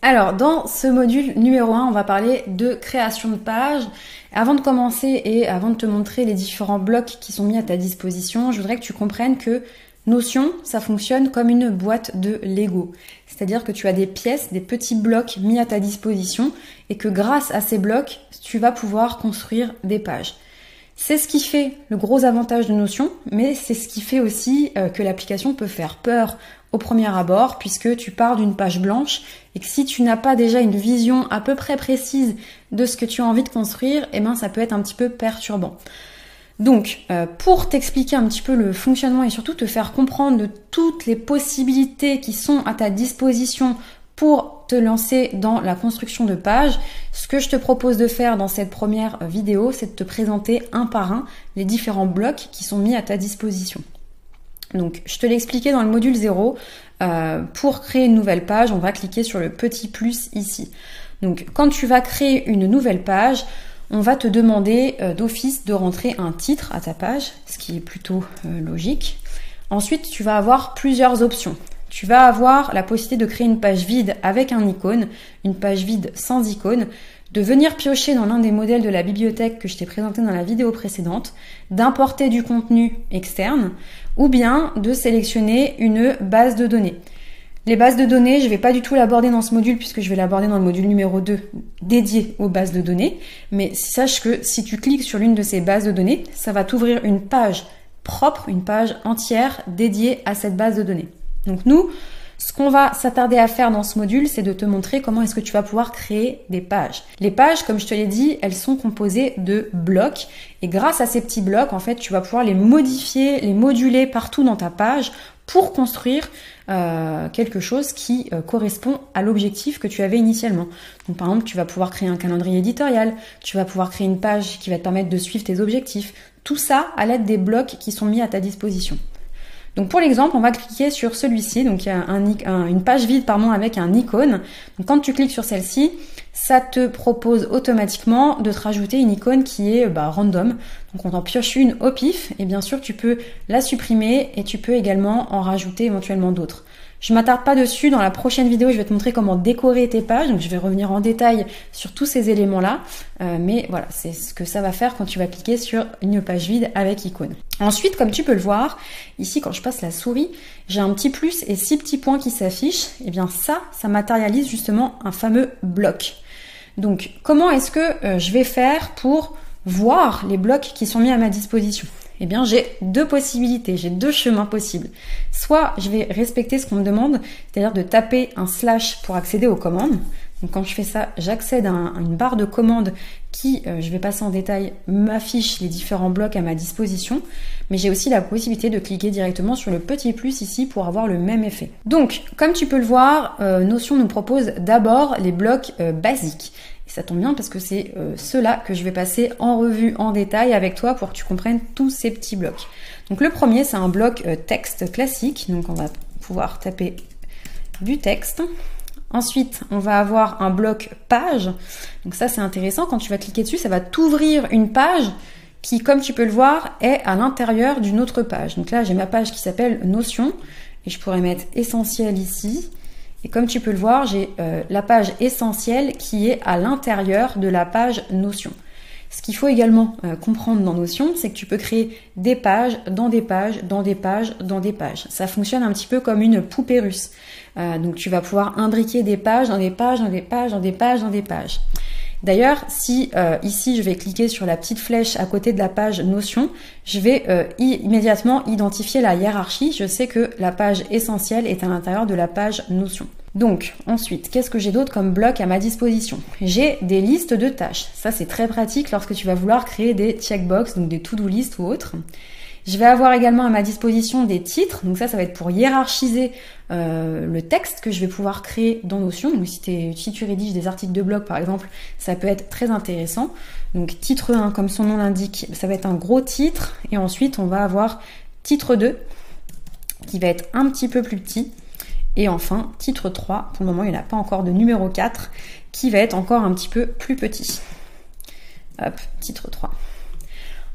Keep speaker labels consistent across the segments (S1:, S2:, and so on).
S1: Alors, dans ce module numéro 1, on va parler de création de page. Avant de commencer et avant de te montrer les différents blocs qui sont mis à ta disposition, je voudrais que tu comprennes que Notion, ça fonctionne comme une boîte de Lego. C'est-à-dire que tu as des pièces, des petits blocs mis à ta disposition et que grâce à ces blocs, tu vas pouvoir construire des pages. C'est ce qui fait le gros avantage de Notion, mais c'est ce qui fait aussi que l'application peut faire peur au premier abord, puisque tu pars d'une page blanche et que si tu n'as pas déjà une vision à peu près précise de ce que tu as envie de construire, eh ben ça peut être un petit peu perturbant. Donc, pour t'expliquer un petit peu le fonctionnement et surtout te faire comprendre de toutes les possibilités qui sont à ta disposition pour te lancer dans la construction de pages, ce que je te propose de faire dans cette première vidéo, c'est de te présenter un par un les différents blocs qui sont mis à ta disposition. Donc, je te l'ai expliqué dans le module 0, pour créer une nouvelle page, on va cliquer sur le petit plus ici. Donc, quand tu vas créer une nouvelle page, on va te demander d'office de rentrer un titre à ta page, ce qui est plutôt logique. Ensuite, tu vas avoir plusieurs options. Tu vas avoir la possibilité de créer une page vide avec un icône, une page vide sans icône, de venir piocher dans l'un des modèles de la bibliothèque que je t'ai présenté dans la vidéo précédente, d'importer du contenu externe, ou bien de sélectionner une base de données. Les bases de données, je ne vais pas du tout l'aborder dans ce module puisque je vais l'aborder dans le module numéro 2 dédié aux bases de données. Mais sache que si tu cliques sur l'une de ces bases de données, ça va t'ouvrir une page propre, une page entière dédiée à cette base de données. Donc nous, ce qu'on va s'attarder à faire dans ce module, c'est de te montrer comment est-ce que tu vas pouvoir créer des pages. Les pages, comme je te l'ai dit, elles sont composées de blocs. Et grâce à ces petits blocs, en fait, tu vas pouvoir les modifier, les moduler partout dans ta page pour construire quelque chose qui correspond à l'objectif que tu avais initialement. Donc par exemple, tu vas pouvoir créer un calendrier éditorial, tu vas pouvoir créer une page qui va te permettre de suivre tes objectifs. Tout ça à l'aide des blocs qui sont mis à ta disposition. Donc pour l'exemple, on va cliquer sur celui-ci. Donc il y a une page vide avec un icône. Donc quand tu cliques sur celle-ci, ça te propose automatiquement de te rajouter une icône qui est random. Donc on t'en pioche une au pif et bien sûr tu peux la supprimer et tu peux également en rajouter éventuellement d'autres. Je m'attarde pas dessus, dans la prochaine vidéo je vais te montrer comment décorer tes pages, donc je vais revenir en détail sur tous ces éléments-là, mais voilà, c'est ce que ça va faire quand tu vas cliquer sur une page vide avec icône. Ensuite, comme tu peux le voir, ici quand je passe la souris, j'ai un petit plus et 6 petits points qui s'affichent, et bien ça matérialise justement un fameux bloc. Donc comment est-ce que je vais faire pour voir les blocs qui sont mis à ma disposition ? Eh bien, j'ai deux possibilités, j'ai deux chemins possibles. Soit je vais respecter ce qu'on me demande, c'est-à-dire de taper un slash pour accéder aux commandes. Donc quand je fais ça, j'accède à une barre de commandes qui, je vais passer en détail, m'affiche les différents blocs à ma disposition. Mais j'ai aussi la possibilité de cliquer directement sur le petit plus ici pour avoir le même effet. Donc, comme tu peux le voir, Notion nous propose d'abord les blocs basiques. Et ça tombe bien parce que c'est ceux-là que je vais passer en revue en détail avec toi pour que tu comprennes tous ces petits blocs. Donc le premier, c'est un bloc texte classique. Donc on va pouvoir taper du texte. Ensuite, on va avoir un bloc page. Donc ça, c'est intéressant. Quand tu vas cliquer dessus, ça va t'ouvrir une page qui, comme tu peux le voir, est à l'intérieur d'une autre page. Donc là, j'ai ma page qui s'appelle Notion et je pourrais mettre essentiel ici. Et comme tu peux le voir, j'ai la page essentielle qui est à l'intérieur de la page Notion. Ce qu'il faut également comprendre dans Notion, c'est que tu peux créer des pages dans des pages, dans des pages, dans des pages. Ça fonctionne un petit peu comme une poupée russe. Donc tu vas pouvoir imbriquer des pages dans des pages, dans des pages, dans des pages, dans des pages. D'ailleurs, si ici je vais cliquer sur la petite flèche à côté de la page Notion, je vais immédiatement identifier la hiérarchie. Je sais que la page essentielle est à l'intérieur de la page Notion. Donc ensuite, qu'est-ce que j'ai d'autre comme bloc à ma disposition ? J'ai des listes de tâches. Ça c'est très pratique lorsque tu vas vouloir créer des checkbox, donc des to-do list ou autres. Je vais avoir également à ma disposition des titres, donc ça va être pour hiérarchiser le texte que je vais pouvoir créer dans Notion. Donc si tu rédiges des articles de blog par exemple, ça peut être très intéressant. Donc titre 1, comme son nom l'indique, ça va être un gros titre, et ensuite on va avoir titre 2 qui va être un petit peu plus petit, et enfin titre 3, pour le moment il n'y en a pas encore de numéro 4, qui va être encore un petit peu plus petit. Hop, titre 3.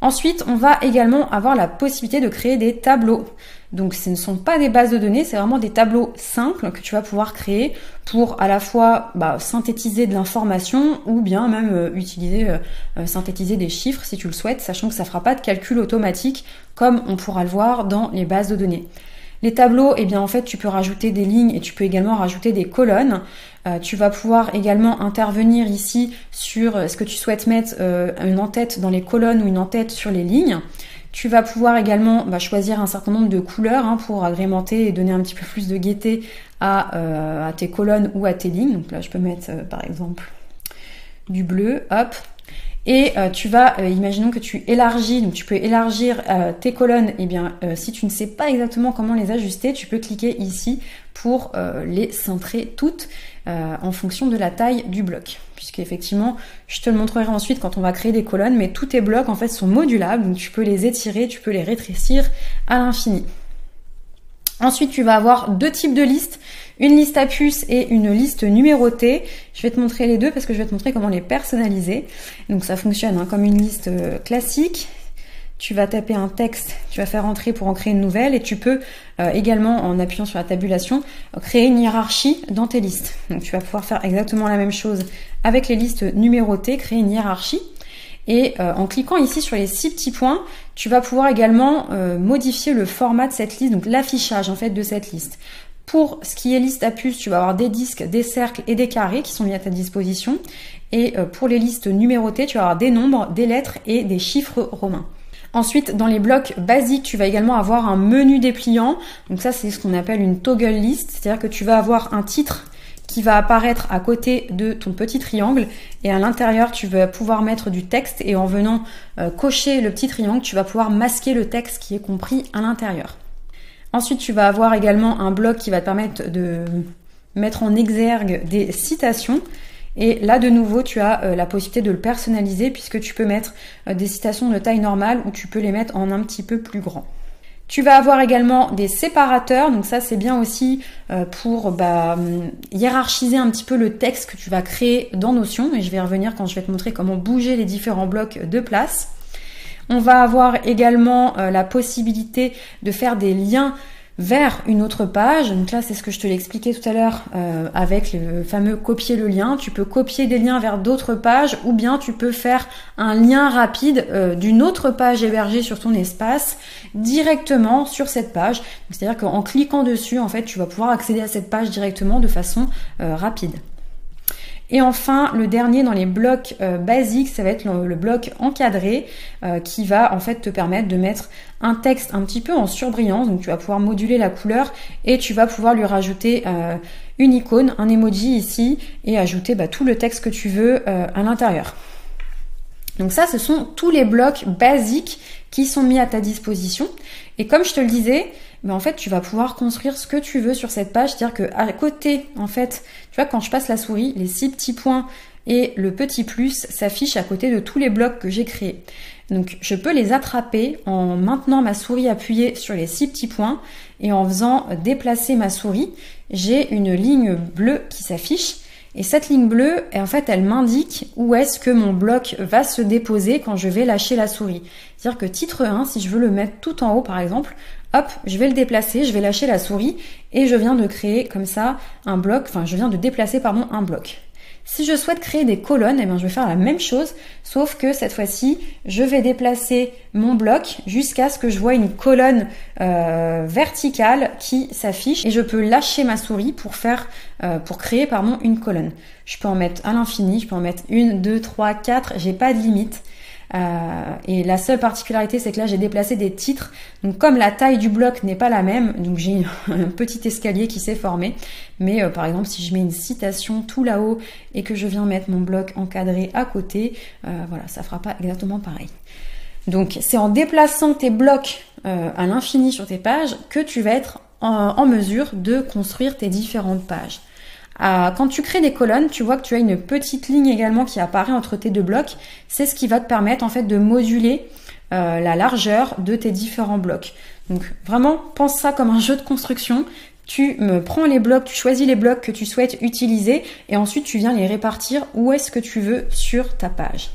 S1: Ensuite, on va également avoir la possibilité de créer des tableaux. Donc ce ne sont pas des bases de données, c'est vraiment des tableaux simples que tu vas pouvoir créer pour à la fois synthétiser de l'information ou bien même synthétiser des chiffres si tu le souhaites, sachant que ça ne fera pas de calcul automatique comme on pourra le voir dans les bases de données. Les tableaux, eh bien en fait tu peux rajouter des lignes et tu peux également rajouter des colonnes. Tu vas pouvoir également intervenir ici sur ce que tu souhaites mettre, une en-tête dans les colonnes ou une en-tête sur les lignes. Tu vas pouvoir également choisir un certain nombre de couleurs pour agrémenter et donner un petit peu plus de gaieté à tes colonnes ou à tes lignes. Donc là, je peux mettre par exemple du bleu, hop. Et tu vas, imaginons que tu élargis, donc tu peux élargir tes colonnes. Et bien, si tu ne sais pas exactement comment les ajuster, tu peux cliquer ici pour les centrer toutes en fonction de la taille du bloc. Puisqu'effectivement, je te le montrerai ensuite quand on va créer des colonnes, mais tous tes blocs en fait sont modulables, donc tu peux les étirer, tu peux les rétrécir à l'infini. Ensuite, tu vas avoir deux types de listes, une liste à puces et une liste numérotée. Je vais te montrer les deux parce que je vais te montrer comment les personnaliser. Donc ça fonctionne comme une liste classique. Tu vas taper un texte, tu vas faire entrer pour en créer une nouvelle et tu peux également, en appuyant sur la tabulation, créer une hiérarchie dans tes listes. Donc tu vas pouvoir faire exactement la même chose avec les listes numérotées, créer une hiérarchie. Et en cliquant ici sur les 6 petits points, tu vas pouvoir également modifier le format de cette liste, donc l'affichage en fait de cette liste. Pour ce qui est liste à puces, tu vas avoir des disques, des cercles et des carrés qui sont mis à ta disposition. Et pour les listes numérotées, tu vas avoir des nombres, des lettres et des chiffres romains. Ensuite, dans les blocs basiques, tu vas également avoir un menu dépliant. Donc ça, c'est ce qu'on appelle une toggle list, c'est-à-dire que tu vas avoir un titre qui va apparaître à côté de ton petit triangle et à l'intérieur, tu vas pouvoir mettre du texte et en venant cocher le petit triangle, tu vas pouvoir masquer le texte qui est compris à l'intérieur. Ensuite, tu vas avoir également un bloc qui va te permettre de mettre en exergue des citations. Et là, de nouveau, tu as la possibilité de le personnaliser puisque tu peux mettre des citations de taille normale ou tu peux les mettre en un petit peu plus grand. Tu vas avoir également des séparateurs, donc ça c'est bien aussi pour hiérarchiser un petit peu le texte que tu vas créer dans Notion, et je vais y revenir quand je vais te montrer comment bouger les différents blocs de place. On va avoir également la possibilité de faire des liens vers une autre page. Donc là, c'est ce que je te l'ai expliqué tout à l'heure avec le fameux copier le lien. Tu peux copier des liens vers d'autres pages ou bien tu peux faire un lien rapide d'une autre page hébergée sur ton espace directement sur cette page. C'est-à-dire qu'en cliquant dessus, en fait, tu vas pouvoir accéder à cette page directement de façon rapide. Et enfin, le dernier dans les blocs basiques, ça va être le bloc encadré qui va en fait te permettre de mettre un texte un petit peu en surbrillance. Donc tu vas pouvoir moduler la couleur et tu vas pouvoir lui rajouter une icône, un emoji ici et ajouter tout le texte que tu veux à l'intérieur. Donc ça, ce sont tous les blocs basiques qui sont mis à ta disposition. Et comme je te le disais, en fait, tu vas pouvoir construire ce que tu veux sur cette page. C'est-à-dire qu'à côté, en fait, tu vois, quand je passe la souris, les 6 petits points et le petit plus s'affichent à côté de tous les blocs que j'ai créés. Donc, je peux les attraper en maintenant ma souris appuyée sur les 6 petits points et en faisant déplacer ma souris, j'ai une ligne bleue qui s'affiche. Et cette ligne bleue, en fait, elle m'indique où est-ce que mon bloc va se déposer quand je vais lâcher la souris. C'est-à-dire que titre 1, si je veux le mettre tout en haut, par exemple, hop, je vais le déplacer, je vais lâcher la souris et je viens de créer comme ça un bloc, je viens de déplacer, un bloc. Si je souhaite créer des colonnes, je vais faire la même chose, sauf que cette fois-ci, je vais déplacer mon bloc jusqu'à ce que je vois une colonne verticale qui s'affiche et je peux lâcher ma souris pour créer une colonne. Je peux en mettre à l'infini, je peux en mettre 1, 2, 3, 4, j'ai pas de limite. Et la seule particularité, c'est que là j'ai déplacé des titres, donc comme la taille du bloc n'est pas la même, donc j'ai un petit escalier qui s'est formé, mais par exemple si je mets une citation tout là-haut et que je viens mettre mon bloc encadré à côté, voilà, ça fera pas exactement pareil. Donc c'est en déplaçant tes blocs à l'infini sur tes pages que tu vas être en mesure de construire tes différentes pages. Quand tu crées des colonnes, tu vois que tu as une petite ligne également qui apparaît entre tes deux blocs. C'est ce qui va te permettre en fait de moduler la largeur de tes différents blocs. Donc vraiment, pense ça comme un jeu de construction. Tu prends les blocs, tu choisis les blocs que tu souhaites utiliser et ensuite tu viens les répartir où est-ce que tu veux sur ta page.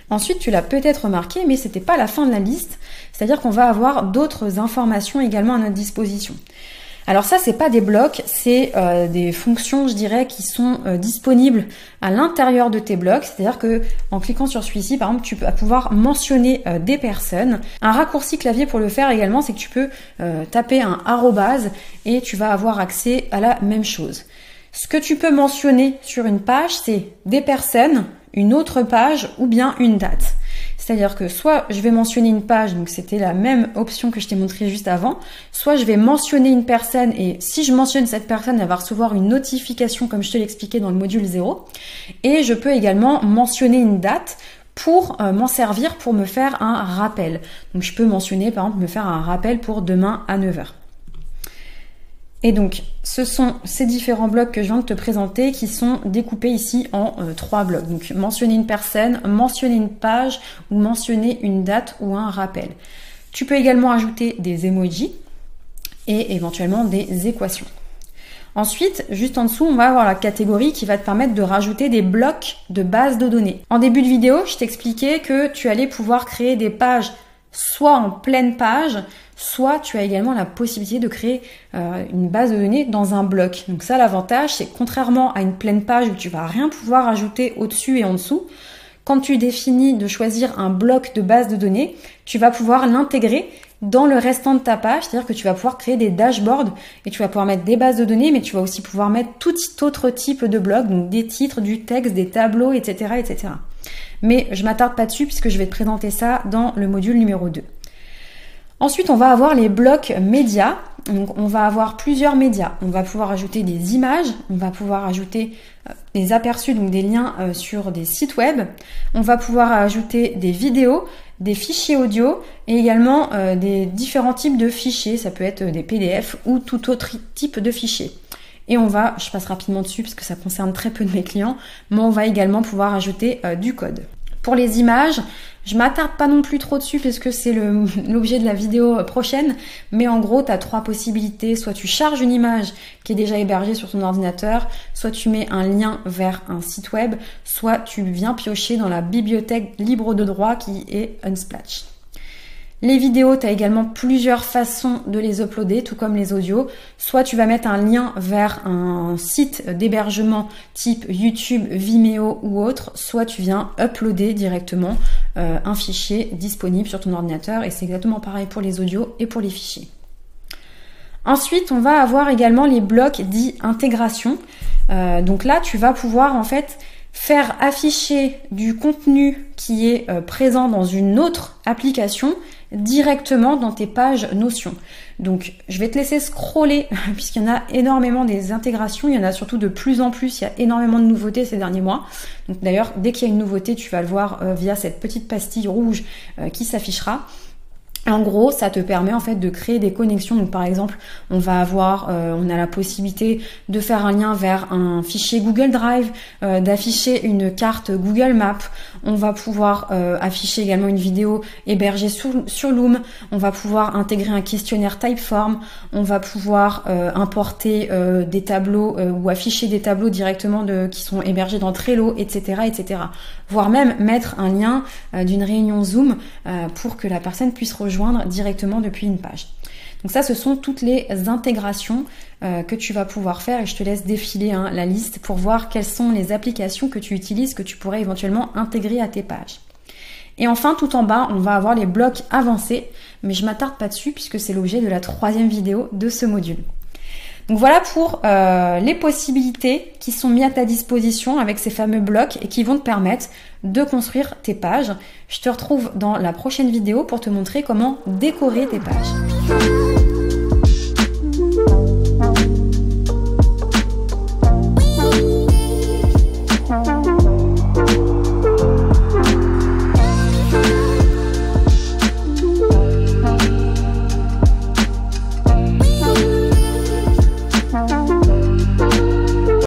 S1: Ensuite, tu l'as peut-être remarqué, mais c'était pas la fin de la liste, c'est-à-dire qu'on va avoir d'autres informations également à notre disposition. Alors ça, c'est pas des blocs, c'est des fonctions, je dirais, qui sont disponibles à l'intérieur de tes blocs. C'est-à-dire que en cliquant sur celui-ci, par exemple, tu vas pouvoir mentionner des personnes. Un raccourci clavier pour le faire également, c'est que tu peux taper un arrobase et tu vas avoir accès à la même chose. Ce que tu peux mentionner sur une page, c'est des personnes, une autre page ou bien une date. C'est-à-dire que soit je vais mentionner une page, donc c'était la même option que je t'ai montré juste avant, soit je vais mentionner une personne et si je mentionne cette personne, elle va recevoir une notification comme je te l'expliquais dans le module 0. Et je peux également mentionner une date pour m'en servir pour me faire un rappel. Donc je peux mentionner par exemple me faire un rappel pour demain à 9h. Et donc, ce sont ces différents blocs que je viens de te présenter qui sont découpés ici en 3 blocs. Donc, mentionner une personne, mentionner une page ou mentionner une date ou un rappel. Tu peux également ajouter des emojis et éventuellement des équations. Ensuite, juste en dessous, on va avoir la catégorie qui va te permettre de rajouter des blocs de base de données. En début de vidéo, je t'expliquais que tu allais pouvoir créer des pages soit en pleine page, soit tu as également la possibilité de créer une base de données dans un bloc. Donc ça, l'avantage, c'est que contrairement à une pleine page où tu vas rien pouvoir ajouter au-dessus et en dessous, quand tu définis de choisir un bloc de base de données, tu vas pouvoir l'intégrer dans le restant de ta page, c'est-à-dire que tu vas pouvoir créer des dashboards et tu vas pouvoir mettre des bases de données, mais tu vas aussi pouvoir mettre tout autre type de bloc, donc des titres, du texte, des tableaux, etc., etc. Mais je m'attarde pas dessus puisque je vais te présenter ça dans le module numéro 2. Ensuite, on va avoir les blocs médias. Donc, on va avoir plusieurs médias. On va pouvoir ajouter des images, on va pouvoir ajouter des aperçus, donc des liens sur des sites web. On va pouvoir ajouter des vidéos, des fichiers audio et également des différents types de fichiers. Ça peut être des PDF ou tout autre type de fichier. Et je passe rapidement dessus parce que ça concerne très peu de mes clients, mais on va également pouvoir ajouter du code. Pour les images, je m'attarde pas non plus trop dessus parce que c'est l'objet de la vidéo prochaine, mais en gros, tu as 3 possibilités. Soit tu charges une image qui est déjà hébergée sur ton ordinateur, soit tu mets un lien vers un site web, soit tu viens piocher dans la bibliothèque libre de droit qui est Unsplash. Les vidéos, tu as également plusieurs façons de les uploader, tout comme les audios. Soit tu vas mettre un lien vers un site d'hébergement type YouTube, Vimeo ou autre, soit tu viens uploader directement un fichier disponible sur ton ordinateur et c'est exactement pareil pour les audios et pour les fichiers. Ensuite, on va avoir également les blocs dits intégration. Donc là, tu vas pouvoir en fait faire afficher du contenu qui est présent dans une autre application directement dans tes pages Notion. Donc, je vais te laisser scroller puisqu'il y en a énormément des intégrations. Il y en a surtout de plus en plus. Il y a énormément de nouveautés ces derniers mois. Donc, d'ailleurs, dès qu'il y a une nouveauté, tu vas le voir via cette petite pastille rouge qui s'affichera. En gros, ça te permet en fait de créer des connexions. Donc par exemple, on a la possibilité de faire un lien vers un fichier Google Drive, d'afficher une carte Google Maps. On va pouvoir afficher également une vidéo hébergée sur Loom. On va pouvoir intégrer un questionnaire Typeform. On va pouvoir importer des tableaux ou afficher des tableaux directement qui sont hébergés dans Trello, etc., etc. Voire même mettre un lien d'une réunion Zoom pour que la personne puisse rejoindre directement depuis une page. Donc ça, ce sont toutes les intégrations que tu vas pouvoir faire et je te laisse défiler la liste pour voir quelles sont les applications que tu utilises, que tu pourrais éventuellement intégrer à tes pages. Et enfin, tout en bas, on va avoir les blocs avancés, mais je m'attarde pas dessus puisque c'est l'objet de la 3e vidéo de ce module. Donc voilà pour les possibilités qui sont mises à ta disposition avec ces fameux blocs et qui vont te permettre de construire tes pages. Je te retrouve dans la prochaine vidéo pour te montrer comment décorer tes pages.